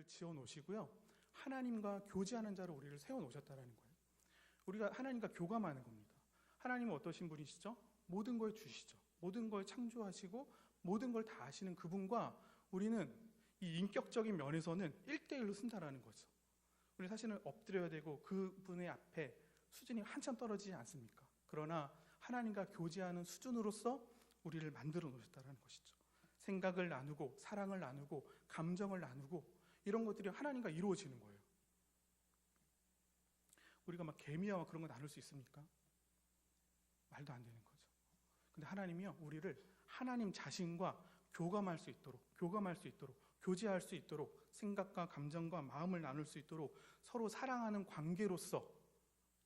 우리를 지어 놓으시고요. 하나님과 교제하는 자로 우리를 세워 놓으셨다라는 거예요. 우리가 하나님과 교감하는 겁니다. 하나님은 어떠신 분이시죠? 모든 걸 주시죠. 모든 걸 창조하시고 모든 걸 다 아시는 그분과 우리는 이 인격적인 면에서는 1대1로 쓴다라는 거죠. 우리 사실은 엎드려야 되고 그분의 앞에 수준이 한참 떨어지지 않습니까? 그러나 하나님과 교제하는 수준으로서 우리를 만들어 놓으셨다는 것이죠. 생각을 나누고 사랑을 나누고 감정을 나누고 이런 것들이 하나님과 이루어지는 거예요. 우리가 막 개미와 그런 거 나눌 수 있습니까? 말도 안 되는 거죠. 근데 하나님이요, 우리를 하나님 자신과 교감할 수 있도록 교제할 수 있도록 생각과 감정과 마음을 나눌 수 있도록 서로 사랑하는 관계로서,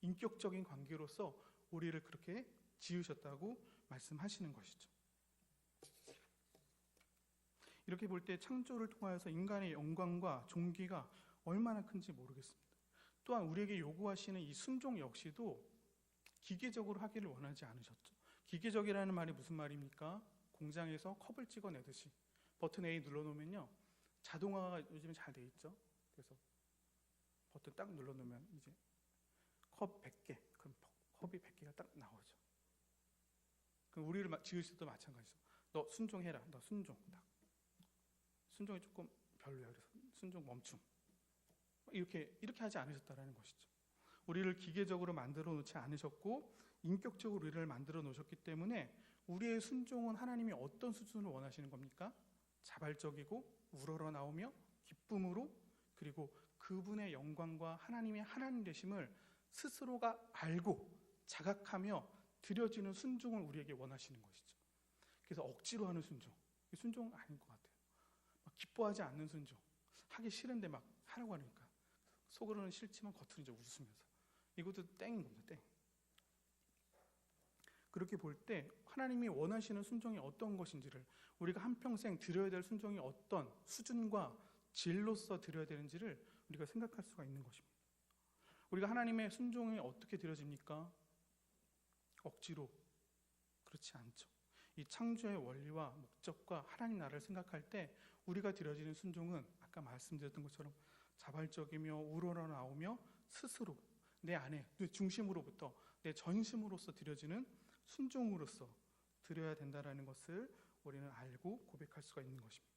인격적인 관계로서 우리를 그렇게 지으셨다고 말씀하시는 것이죠. 이렇게 볼 때 창조를 통하여서 인간의 영광과 존귀가 얼마나 큰지 모르겠습니다. 또한 우리에게 요구하시는 이 순종 역시도 기계적으로 하기를 원하지 않으셨죠. 기계적이라는 말이 무슨 말입니까? 공장에서 컵을 찍어내듯이 버튼 A 눌러놓으면요, 자동화가 요즘에 잘 돼 있죠. 그래서 버튼 딱 눌러놓으면 이제 컵 100개, 그럼 컵이 100개가 딱 나오죠. 그럼 우리를 지으실 때도 마찬가지죠. 너 순종해라. 너 순종. 딱. 순종이 조금 별로야. 그래서 순종 멈춤. 이렇게 하지 않으셨다라는 것이죠. 우리를 기계적으로 만들어 놓지 않으셨고 인격적으로 우리를 만들어 놓으셨기 때문에 우리의 순종은 하나님이 어떤 수준을 원하시는 겁니까? 자발적이고 우러러나오며 기쁨으로, 그리고 그분의 영광과 하나님의 하나님 되심을 스스로가 알고 자각하며 드려지는 순종을 우리에게 원하시는 것이죠. 그래서 억지로 하는 순종, 순종 아닌 것 같아요. 막 기뻐하지 않는 순종, 하기 싫은데 막 하라고 하니까 속으로는 싫지만 겉으로 이제 웃으면서, 이것도 땡인 겁니다. 땡. 그렇게 볼 때 하나님이 원하시는 순종이 어떤 것인지를, 우리가 한평생 드려야 될 순종이 어떤 수준과 질로서 드려야 되는지를 우리가 생각할 수가 있는 것입니다. 우리가 하나님의 순종이 어떻게 드려집니까? 억지로. 그렇지 않죠. 이 창조의 원리와 목적과 하나님 나라를 생각할 때 우리가 드려지는 순종은 아까 말씀드렸던 것처럼 자발적이며 우러러나오며 스스로 내 안에, 내 중심으로부터 내 전심으로서 드려지는 순종으로서 드려야 된다는 것을 우리는 알고 고백할 수가 있는 것입니다.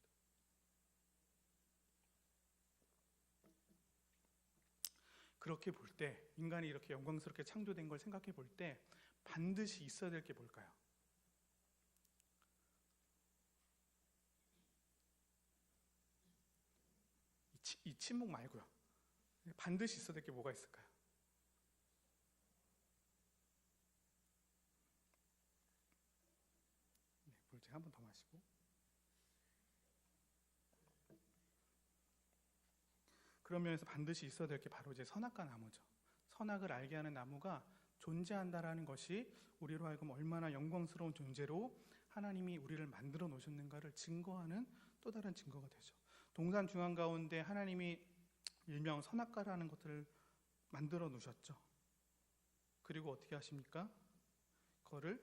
그렇게 볼 때, 인간이 이렇게 영광스럽게 창조된 걸 생각해 볼 때 반드시 있어야 될 게 뭘까요? 이 침묵 말고요. 반드시 있어야 될 게 뭐가 있을까요? 네, 물 제가 한 번 더 마시고. 그런 면에서 반드시 있어야 될 게 바로 이제 선악과 나무죠. 선악을 알게 하는 나무가 존재한다라는 것이 우리로 하여금 얼마나 영광스러운 존재로 하나님이 우리를 만들어 놓으셨는가를 증거하는 또 다른 증거가 되죠. 동산 중앙 가운데 하나님이 일명 선악과라는 것들을 만들어 놓으셨죠. 그리고 어떻게 하십니까? 그거를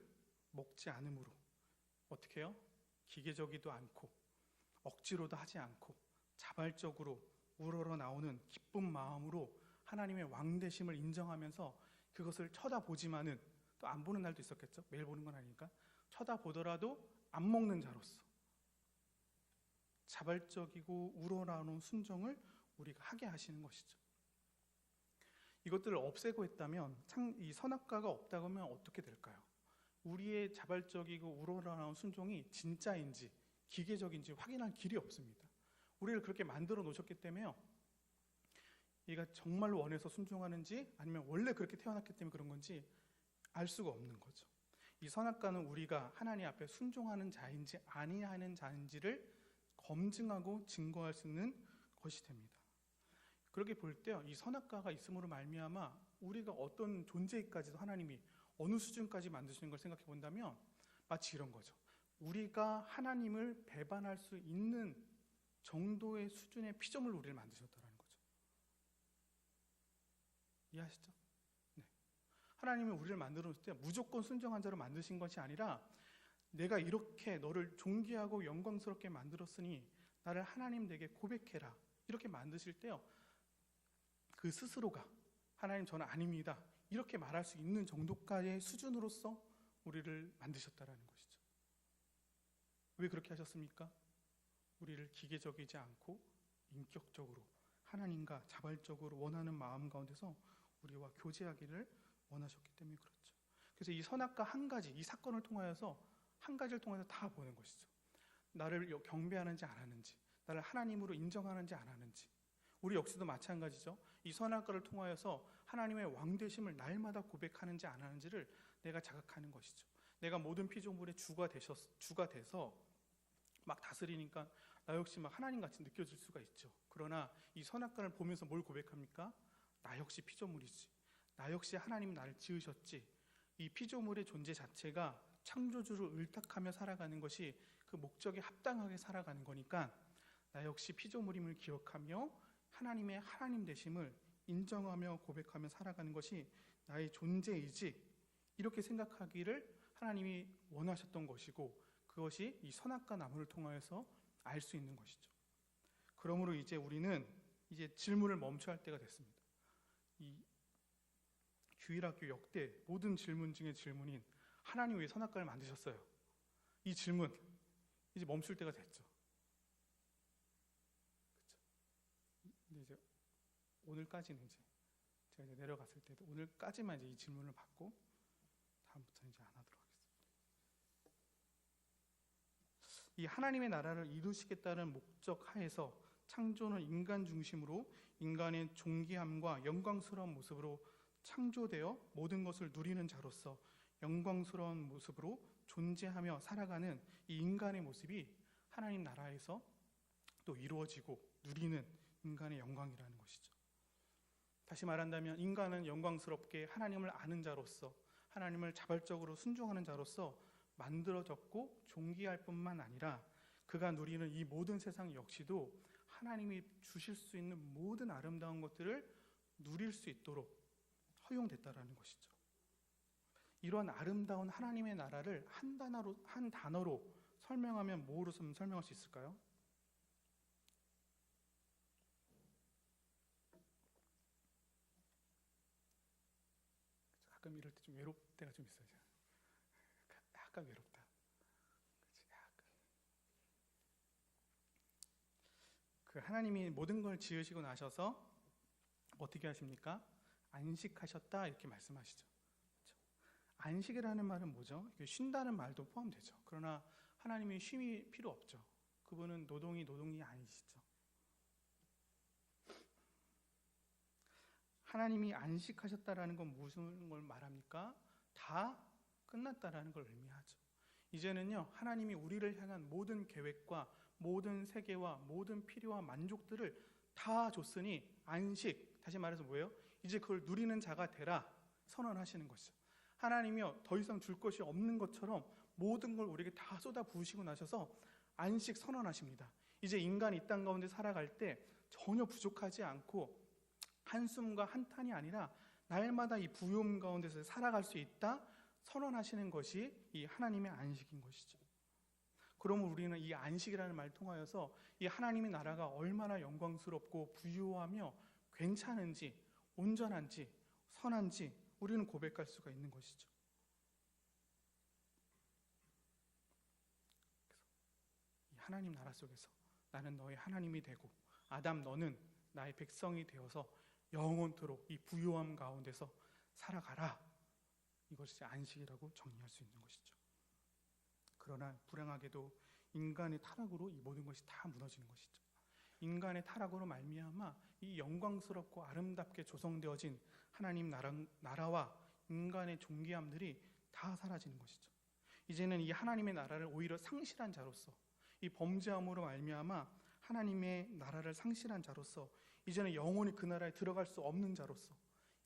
먹지 않음으로 어떻게 해요? 기계적이도 않고 억지로도 하지 않고 자발적으로 우러러 나오는 기쁜 마음으로 하나님의 왕되심을 인정하면서 그것을 쳐다보지만은, 또 안 보는 날도 있었겠죠. 매일 보는 건 아니니까 쳐다보더라도 안 먹는 자로서 자발적이고 우러나오는 순종을 우리가 하게 하시는 것이죠. 이것들을 없애고 했다면, 이 선악과가 없다고 하면 어떻게 될까요? 우리의 자발적이고 우러나오는 순종이 진짜인지 기계적인지 확인할 길이 없습니다. 우리를 그렇게 만들어 놓으셨기 때문에요, 얘가 정말 원해서 순종하는지 아니면 원래 그렇게 태어났기 때문에 그런 건지 알 수가 없는 거죠. 이 선악과는 우리가 하나님 앞에 순종하는 자인지 아니하는 자인지를 검증하고 증거할 수 있는 것이 됩니다. 그렇게 볼 때요, 이 선악과가 있음으로 말미암아 우리가 어떤 존재까지도 하나님이 어느 수준까지 만드시는 걸 생각해 본다면 마치 이런 거죠. 우리가 하나님을 배반할 수 있는 정도의 수준의 피조물로 우리를 만드셨다는 거죠. 이해하시죠? 네. 하나님은 우리를 만들어 놓을 때 무조건 순종한 자로 만드신 것이 아니라, 내가 이렇게 너를 존귀하고 영광스럽게 만들었으니 나를 하나님 되게 고백해라, 이렇게 만드실 때요, 그 스스로가 하나님 저는 아닙니다 이렇게 말할 수 있는 정도까지의 수준으로서 우리를 만드셨다라는 것이죠. 왜 그렇게 하셨습니까? 우리를 기계적이지 않고 인격적으로 하나님과 자발적으로 원하는 마음 가운데서 우리와 교제하기를 원하셨기 때문에 그렇죠. 그래서 이 선악과 한 가지, 이 사건을 통하여서 한 가지를 통해서 다 보는 것이죠. 나를 경배하는지 안 하는지, 나를 하나님으로 인정하는지 안 하는지. 우리 역시도 마찬가지죠. 이 선악과를 통하여서 하나님의 왕되심을 날마다 고백하는지 안 하는지를 내가 자각하는 것이죠. 내가 모든 피조물의 주가 돼서 막 다스리니까 나 역시 막 하나님같이 느껴질 수가 있죠. 그러나 이 선악과를 보면서 뭘 고백합니까? 나 역시 피조물이지. 나 역시 하나님이 나를 지으셨지. 이 피조물의 존재 자체가 창조주를 의탁하며 살아가는 것이 그 목적에 합당하게 살아가는 거니까 나 역시 피조물임을 기억하며 하나님의 하나님 되심을 인정하며 고백하며 살아가는 것이 나의 존재이지, 이렇게 생각하기를 하나님이 원하셨던 것이고, 그것이 이 선악과 나무를 통하여서 알 수 있는 것이죠. 그러므로 이제 우리는 이제 질문을 멈춰야 할 때가 됐습니다. 이 주일학교 역대 모든 질문 중에 질문인 하나님 왜 선악과를 만드셨어요? 이 질문 이제 멈출 때가 됐죠. 그렇죠? 근데 이제 오늘까지는 이제 제가 이제 내려갔을 때도 오늘까지만 이제 이 질문을 받고 다음부터는 이제 안 하도록 하겠습니다. 이 하나님의 나라를 이루시겠다는 목적 하에서 창조는 인간 중심으로 인간의 존귀함과 영광스러운 모습으로 창조되어 모든 것을 누리는 자로서 영광스러운 모습으로 존재하며 살아가는 이 인간의 모습이 하나님 나라에서 또 이루어지고 누리는 인간의 영광이라는 것이죠. 다시 말한다면 인간은 영광스럽게 하나님을 아는 자로서 하나님을 자발적으로 순종하는 자로서 만들어졌고 존귀할 뿐만 아니라 그가 누리는 이 모든 세상 역시도 하나님이 주실 수 있는 모든 아름다운 것들을 누릴 수 있도록 허용됐다라는 것이죠. 이러한 아름다운 하나님의 나라를 한 단어로 설명하면 뭐로 설명할 수 있을까요? 가끔 이럴 때 좀 외롭 때가 좀 있어요. 약간 외롭다. 그 하나님이 모든 걸 지으시고 나셔서 어떻게 하십니까? 안식하셨다 이렇게 말씀하시죠. 그렇죠? 안식이라는 말은 뭐죠? 쉰다는 말도 포함되죠. 그러나 하나님이 쉼이 필요 없죠. 그분은 노동이 아니시죠. 하나님이 안식하셨다라는 건 무슨 걸 말합니까? 다 끝났다라는 걸 의미하죠. 이제는요, 하나님이 우리를 향한 모든 계획과 모든 세계와 모든 필요와 만족들을 다 줬으니 안식, 다시 말해서 뭐예요? 이제 그걸 누리는 자가 되라 선언하시는 것이죠. 하나님이요, 더 이상 줄 것이 없는 것처럼 모든 걸 우리에게 다 쏟아 부으시고 나셔서 안식 선언하십니다. 이제 인간이 이 땅 가운데 살아갈 때 전혀 부족하지 않고 한숨과 한탄이 아니라 날마다 이 부요함 가운데서 살아갈 수 있다 선언하시는 것이 이 하나님의 안식인 것이죠. 그러면 우리는 이 안식이라는 말을 통하여서 이 하나님의 나라가 얼마나 영광스럽고 부유하며 괜찮은지, 온전한지, 선한지 우리는 고백할 수가 있는 것이죠. 이 하나님 나라 속에서 나는 너의 하나님이 되고 아담 너는 나의 백성이 되어서 영원토록 이 부유함 가운데서 살아가라. 이것이 안식이라고 정의할 수 있는 것이죠. 그러나 불행하게도 인간의 타락으로 이 모든 것이 다 무너지는 것이죠. 인간의 타락으로 말미암아 이 영광스럽고 아름답게 조성되어진 하나님 나라와 인간의 존귀함들이 다 사라지는 것이죠. 이제는 이 하나님의 나라를 오히려 상실한 자로서, 이 범죄함으로 말미암아 하나님의 나라를 상실한 자로서 이제는 영원히 그 나라에 들어갈 수 없는 자로서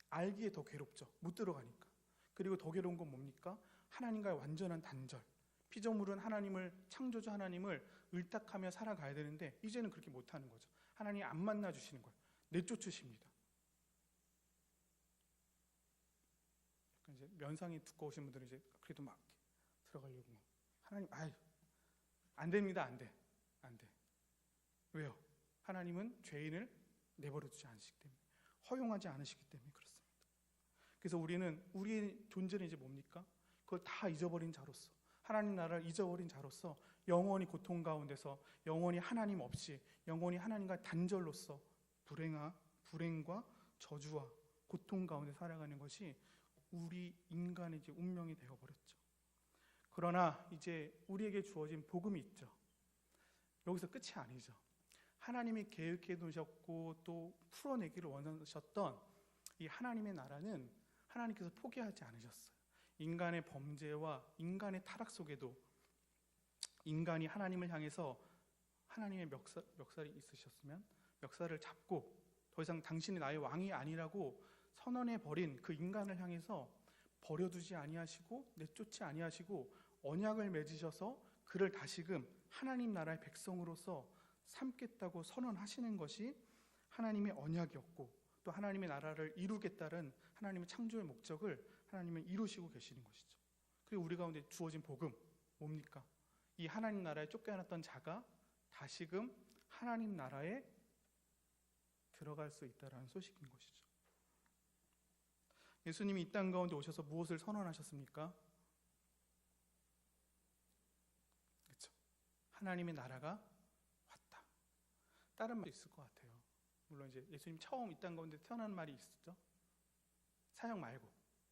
알기에 더 괴롭죠. 못 들어가니까. 그리고 더 괴로운 건 뭡니까? 하나님과의 완전한 단절. 피조물은 하나님을, 창조주 하나님을 의탁하며 살아가야 되는데 이제는 그렇게 못하는 거죠. 하나님이 안 만나주시는 거예요. 내쫓으십니다. 이제 면상이 두꺼우신 분들은 이제 그래도 막 들어가려고 하나님, 안 됩니다. 안 돼. 왜요? 하나님은 죄인을 내버려 두지 않으시기 때문에, 허용하지 않으시기 때문에 그렇습니다. 그래서 우리는 우리의 존재는 이제 뭡니까? 그걸 다 잊어버린 자로서, 하나님 나라를 잊어버린 자로서 영원히 고통 가운데서, 영원히 하나님 없이, 영원히 하나님과 단절로서 불행과 저주와 고통 가운데 살아가는 것이 우리 인간의 이제 운명이 되어버렸죠. 그러나 이제 우리에게 주어진 복음이 있죠. 여기서 끝이 아니죠. 하나님이 계획해 놓으셨고 또 풀어내기를 원하셨던 이 하나님의 나라는 하나님께서 포기하지 않으셨어요. 인간의 범죄와 인간의 타락 속에도 인간이 하나님을 향해서 하나님의 멱살이 있으셨으면 멱살을 잡고 더 이상 당신이 나의 왕이 아니라고 선언해버린 그 인간을 향해서 버려두지 아니하시고 내쫓지 아니하시고 언약을 맺으셔서 그를 다시금 하나님 나라의 백성으로서 삼겠다고 선언하시는 것이 하나님의 언약이었고, 또 하나님의 나라를 이루겠다는 하나님의 창조의 목적을 하나님은 이루시고 계시는 것이죠. 그리고 우리 가운데 주어진 복음 뭡니까? 이 하나님 나라에 쫓겨났던 자가 다시금 하나님 나라에 들어갈 수 있다라는 소식인 것이죠. 예수님이 이 땅 가운데 오셔서 무엇을 선언하셨습니까? 그렇죠. 하나님의 나라가 왔다. 다른 말이 있을 것 같아요. 물론 이제 예수님 처음 이 땅 가운데 태어난 말이 있었죠. 사역 말고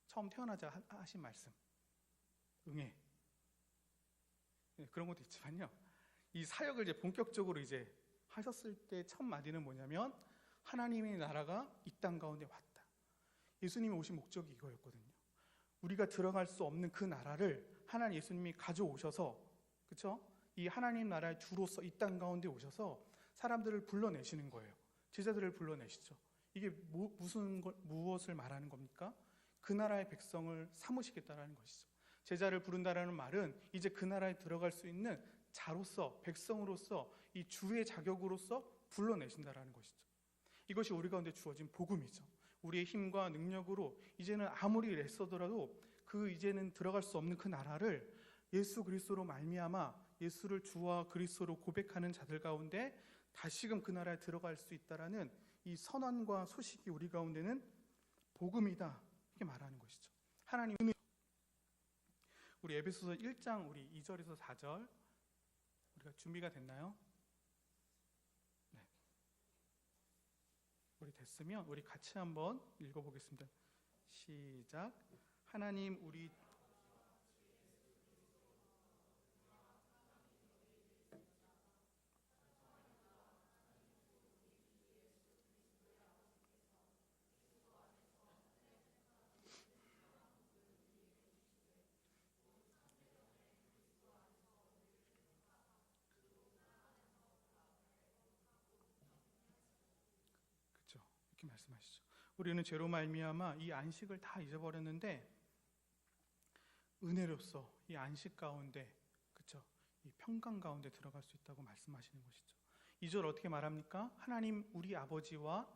처음 태어나자 하신 말씀, 응애. 네, 그런 것도 있지만요. 이 사역을 이제 본격적으로 이제 하셨을 때 첫 마디는 뭐냐면 하나님의 나라가 이 땅 가운데 왔다. 예수님이 오신 목적이 이거였거든요. 우리가 들어갈 수 없는 그 나라를 하나님 예수님이 가져오셔서, 그렇죠? 이 하나님 나라의 주로서 이 땅 가운데 오셔서 사람들을 불러내시는 거예요. 제자들을 불러내시죠. 이게 무엇을 말하는 겁니까? 그 나라의 백성을 삼으시겠다라는 것이죠. 제자를 부른다라는 말은 이제 그 나라에 들어갈 수 있는 자로서, 백성으로서, 이 주의 자격으로서 불러내신다라는 것이죠. 이것이 우리 가운데 주어진 복음이죠. 우리의 힘과 능력으로 이제는 아무리 애써더라도 그 이제는 들어갈 수 없는 그 나라를 예수 그리스도로 말미암아 예수를 주와 그리스도로 고백하는 자들 가운데 다시금 그 나라에 들어갈 수 있다라는 이 선언과 소식이 우리 가운데는 복음이다, 이렇게 말하는 것이죠. 하나님은 우리 에베소서 1장 우리 2절에서 4절 우리가 준비가 됐나요? 네. 우리 됐으면 우리 같이 한번 읽어보겠습니다. 시작. 하나님 우리 그렇죠. 이렇게 말씀하시죠. 우리는 죄로 말미암아 이 안식을 다 잊어버렸는데 은혜로서 이 안식 가운데, 그렇죠, 이 평강 가운데 들어갈 수 있다고 말씀하시는 것이죠. 2절 어떻게 말합니까? 하나님 우리 아버지와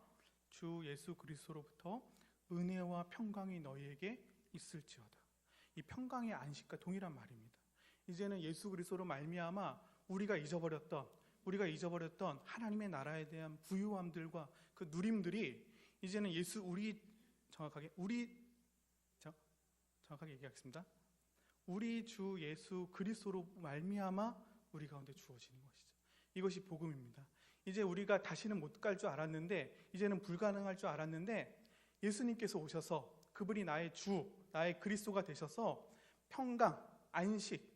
주 예수 그리스도로부터 은혜와 평강이 너희에게 있을지어다. 이 평강의 안식과 동일한 말입니다. 이제는 예수 그리스도로 말미암아 우리가 잊어버렸던 하나님의 나라에 대한 부유함들과 그 누림들이 이제는 정확하게 얘기하겠습니다. 우리 주 예수 그리스도로 말미암아 우리 가운데 주어지는 것이죠. 이것이 복음입니다. 이제 우리가 다시는 못 갈 줄 알았는데, 이제는 불가능할 줄 알았는데 예수님께서 오셔서 그분이 나의 주, 나의 그리스도가 되셔서 평강, 안식,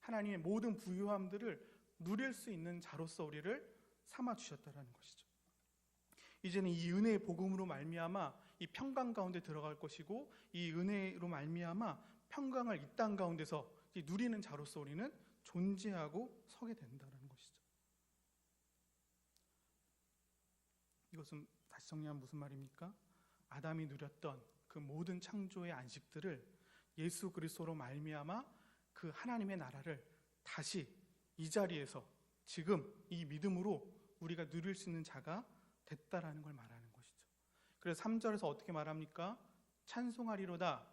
하나님의 모든 부유함들을 누릴 수 있는 자로서 우리를 삼아 주셨다라는 것이죠. 이제는 이 은혜의 복음으로 말미암아 이 평강 가운데 들어갈 것이고, 이 은혜로 말미암아 평강을 이 땅 가운데서 누리는 자로서 우리는 존재하고 서게 된다는 것이죠. 이것은 다시 정리하면 무슨 말입니까? 아담이 누렸던 그 모든 창조의 안식들을 예수 그리스도로 말미암아 그 하나님의 나라를 다시 이 자리에서 지금 이 믿음으로 우리가 누릴 수 있는 자가 됐다라는 걸 말하는 것이죠. 그래서 3절에서 어떻게 말합니까? 찬송하리로다.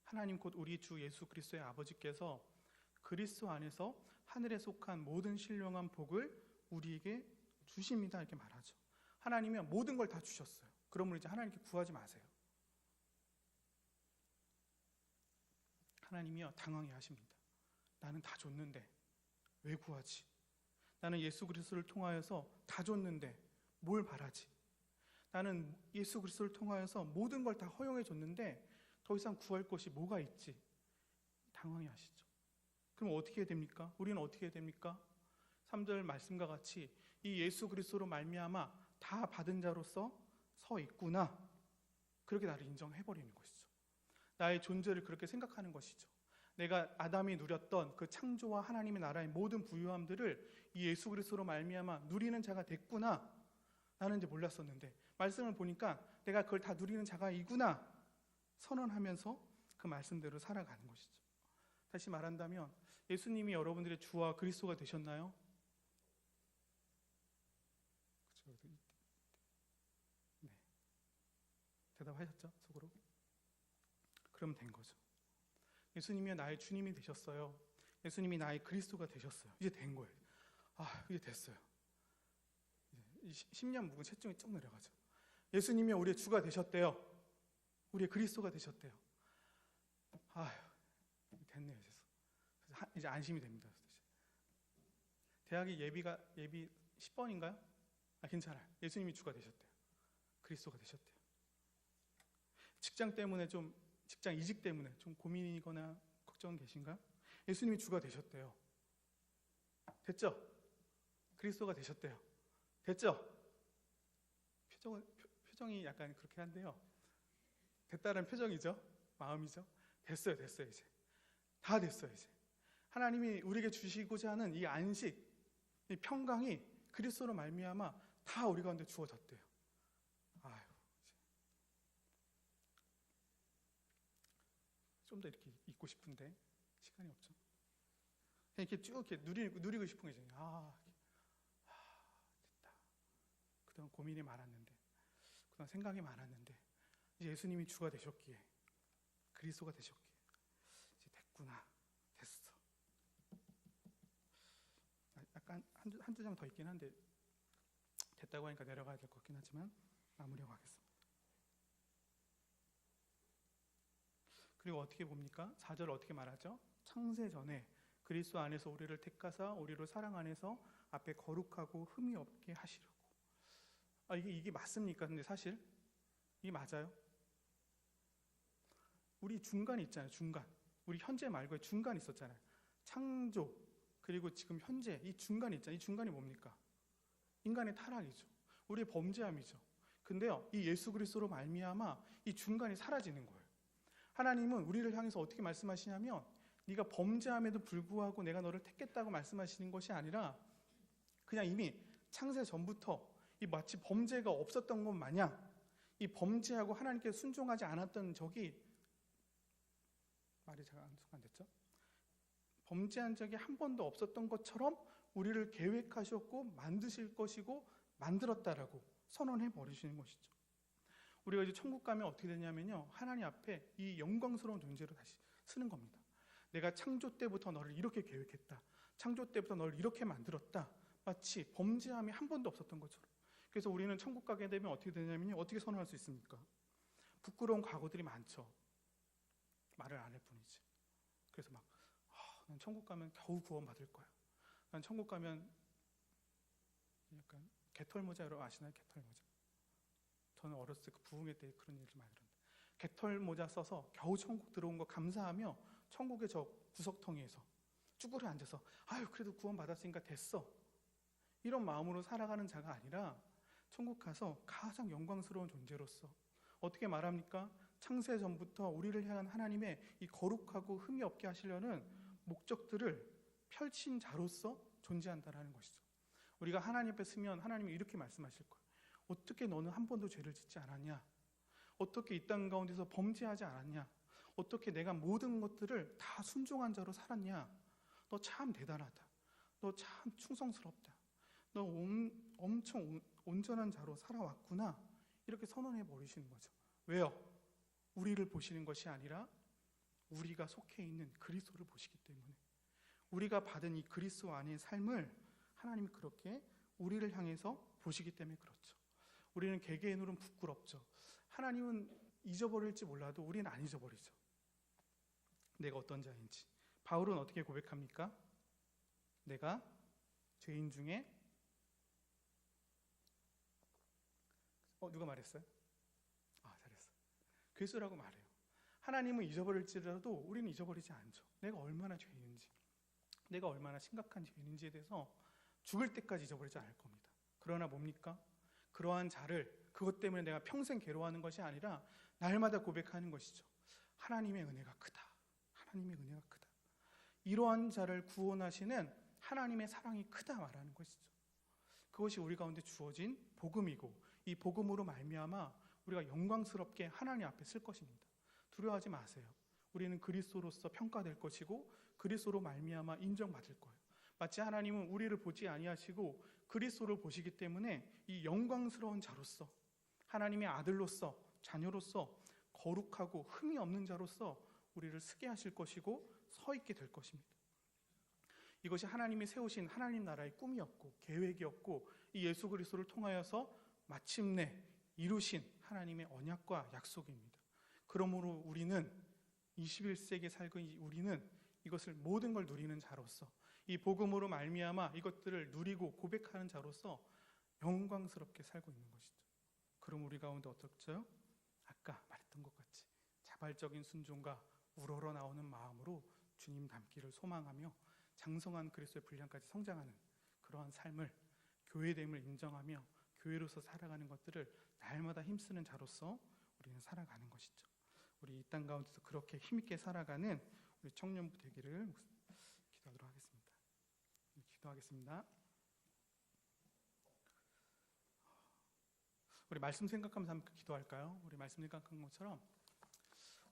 하나님 곧 우리 주 예수 그리스도의 아버지께서 그리스도 안에서 하늘에 속한 모든 신령한 복을 우리에게 주십니다 이렇게 말하죠. 하나님은 모든 걸 다 주셨어요. 그러므로 이제 하나님께 구하지 마세요. 하나님이요 당황해 하십니다. 나는 다 줬는데 왜 구하지? 나는 예수 그리스도를 통하여서 다 줬는데 뭘 바라지? 나는 예수 그리스도를 통하여서 모든 걸 다 허용해 줬는데 더 이상 구할 것이 뭐가 있지? 당황해 하시죠. 그럼 어떻게 해야 됩니까? 우리는 어떻게 해야 됩니까? 3절 말씀과 같이 이 예수 그리스도로 말미암아 다 받은 자로서 서 있구나. 그렇게 나를 인정해버리는 것이죠. 나의 존재를 그렇게 생각하는 것이죠. 내가 아담이 누렸던 그 창조와 하나님의 나라의 모든 부유함들을 이 예수 그리스도로 말미암아 누리는 자가 됐구나. 나는 이제 몰랐었는데 말씀을 보니까 내가 그걸 다 누리는 자가이구나 선언하면서 그 말씀대로 살아가는 것이죠. 다시 말한다면 예수님이 여러분들의 주와 그리스도가 되셨나요? 그렇죠. 네. 대답하셨죠? 속으로? 그러면 된 거죠. 예수님이 나의 주님이 되셨어요. 예수님이 나의 그리스도가 되셨어요. 이제 된 거예요. 이제 됐어요. 이제 10년 묵은 체중이 쭉 내려가죠. 예수님이 우리의 주가 되셨대요. 우리의 그리스도가 되셨대요. 됐네요. 이제 안심이 됩니다. 대학이 예비 10번인가요? 괜찮아요. 예수님이 주가 되셨대요. 그리스도가 되셨대요. 직장 이직 때문에 좀 고민이거나 걱정 계신가요? 예수님이 주가 되셨대요. 됐죠? 그리스도가 되셨대요. 됐죠? 표정이 약간 그렇게 한데요. 됐다는 표정이죠? 마음이죠? 됐어요. 이제. 다 됐어요. 이제. 하나님이 우리에게 주시고자 하는 이 안식, 이 평강이 그리스도로 말미암아 다 우리 가운데 주어졌대요. 좀 더 이렇게 있고 싶은데 시간이 없죠. 이렇게 쭉 이렇게 누리고 싶은 거죠. 됐다. 그동안 고민이 많았는데, 그동안 생각이 많았는데, 이제 예수님이 주가 되셨기에, 그리스도가 되셨기에, 이제 됐구나, 됐어. 약간 한두 장 더 있긴 한데 됐다고 하니까 내려가야 될 것 같긴 하지만 마무리하고 가겠습니다. 그리고 어떻게 봅니까? 4절 어떻게 말하죠? 창세 전에 그리스도 안에서 우리를 택하사 우리로 사랑 안에서 앞에 거룩하고 흠이 없게 하시려고. 이게 맞습니까? 근데 사실 이게 맞아요? 우리 중간이 있잖아요. 중간. 우리 현재 말고의 중간이 있었잖아요. 창조 그리고 지금 현재 이 중간이 있잖아요. 이 중간이 뭡니까? 인간의 타락이죠. 우리의 범죄함이죠. 근데요, 이 예수 그리스도로 말미암아 이 중간이 사라지는 거예요. 하나님은 우리를 향해서 어떻게 말씀하시냐면 네가 범죄함에도 불구하고 내가 너를 택했다고 말씀하시는 것이 아니라 그냥 이미 창세 전부터 이 마치 범죄가 없었던 것 마냥 이 범죄하고 하나님께 순종하지 않았던 적이 말이 잘 안 됐죠? 범죄한 적이 한 번도 없었던 것처럼 우리를 계획하셨고 만드실 것이고 만들었다라고 선언해 버리시는 것이죠. 우리가 이제 천국 가면 어떻게 되냐면요, 하나님 앞에 이 영광스러운 존재로 다시 쓰는 겁니다. 내가 창조 때부터 너를 이렇게 계획했다. 창조 때부터 너를 이렇게 만들었다. 마치 범죄함이 한 번도 없었던 것처럼. 그래서 우리는 천국 가게 되면 어떻게 되냐면요, 어떻게 선언할 수 있습니까? 부끄러운 과거들이 많죠. 말을 안 할 뿐이지. 그래서 난 천국 가면 겨우 구원받을 거야. 난 천국 가면 약간 개털모자 여러분 아시나요? 개털모자. 저는 어렸을 때 그 부흥회 때 그런 얘기를 많이 들었는데 개털모자 써서 겨우 천국 들어온 거 감사하며 천국의 저 구석텅이에서 쭈그려 앉아서 그래도 구원받았으니까 됐어. 이런 마음으로 살아가는 자가 아니라 천국 가서 가장 영광스러운 존재로서 어떻게 말합니까? 창세 전부터 우리를 향한 하나님의 이 거룩하고 흠이 없게 하시려는 목적들을 펼친 자로서 존재한다라는 것이죠. 우리가 하나님 앞에 서면 하나님이 이렇게 말씀하실 거예요. 어떻게 너는 한 번도 죄를 짓지 않았냐? 어떻게 이 땅 가운데서 범죄하지 않았냐? 어떻게 내가 모든 것들을 다 순종한 자로 살았냐? 너 참 대단하다. 너 참 충성스럽다. 너 엄청 온전한 자로 살아왔구나. 이렇게 선언해 버리시는 거죠. 왜요? 우리를 보시는 것이 아니라 우리가 속해 있는 그리스도를 보시기 때문에 우리가 받은 이 그리스도 안의 삶을 하나님이 그렇게 우리를 향해서 보시기 때문에 그렇죠. 우리는 개개의 눈은 부끄럽죠. 하나님은 잊어버릴지 몰라도 우리는 안 잊어버리죠. 내가 어떤 자인지. 바울은 어떻게 고백합니까? 내가 죄인 중에 누가 말했어요? 잘했어. 괴수라고 말해요. 하나님은 잊어버릴지라도 우리는 잊어버리지 않죠. 내가 얼마나 죄인인지, 내가 얼마나 심각한 죄인인지에 대해서 죽을 때까지 잊어버리지 않을 겁니다. 그러나 뭡니까? 그러한 자를 그것 때문에 내가 평생 괴로워하는 것이 아니라 날마다 고백하는 것이죠. 하나님의 은혜가 크다. 하나님의 은혜가 크다. 이러한 자를 구원하시는 하나님의 사랑이 크다 말하는 것이죠. 그것이 우리 가운데 주어진 복음이고 이 복음으로 말미암아 우리가 영광스럽게 하나님 앞에 쓸 것입니다. 두려워하지 마세요. 우리는 그리스도로서 평가될 것이고 그리스도로 말미암아 인정받을 거예요. 마치 하나님은 우리를 보지 아니하시고 그리스도를 보시기 때문에 이 영광스러운 자로서 하나님의 아들로서 자녀로서 거룩하고 흠이 없는 자로서 우리를 쓰게 하실 것이고 서 있게 될 것입니다. 이것이 하나님이 세우신 하나님 나라의 꿈이었고 계획이었고 이 예수 그리스도를 통하여서 마침내 이루신 하나님의 언약과 약속입니다. 그러므로 우리는 21세기에 살고 우리는 이것을 모든 걸 누리는 자로서 이 복음으로 말미암아 이것들을 누리고 고백하는 자로서 영광스럽게 살고 있는 것이죠. 그럼 우리 가운데 어떻죠? 아까 말했던 것 같이 자발적인 순종과 우러러 나오는 마음으로 주님 닮기를 소망하며 장성한 그리스도의 분량까지 성장하는 그러한 삶을 교회됨을 인정하며 교회로서 살아가는 것들을 날마다 힘쓰는 자로서 우리는 살아가는 것이죠. 우리 이 땅 가운데서 그렇게 힘있게 살아가는 우리 청년부 되기를 기도하도록 하겠습니다. 기도하겠습니다. 우리 말씀 생각하면서 한번 기도할까요? 우리 말씀 생각한 것처럼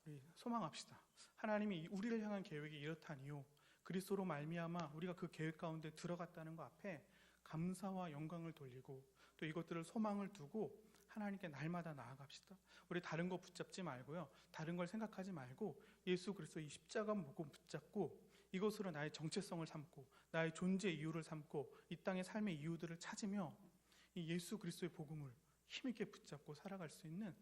우리 소망합시다. 하나님이 우리를 향한 계획이 이렇다니요. 그리스도로 말미암아 우리가 그 계획 가운데 들어갔다는 것 앞에 감사와 영광을 돌리고 또 이것들을 소망을 두고 하나님께 날마다 나아갑시다. 우리 다른 거 붙잡지 말고요. 다른 걸 생각하지 말고 예수 그리스도 이 십자가 보고 붙잡고 이것으로 나의 정체성을 삼고 나의 존재 이유를 삼고 이 땅의 삶의 이유들을 찾으며 이 예수 그리스도의 복음을 힘있게 붙잡고 살아갈 수 있는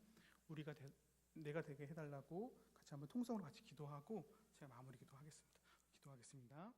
내가 되게 해달라고 같이 한번 통성으로 같이 기도하고 제가 마무리 기도하겠습니다.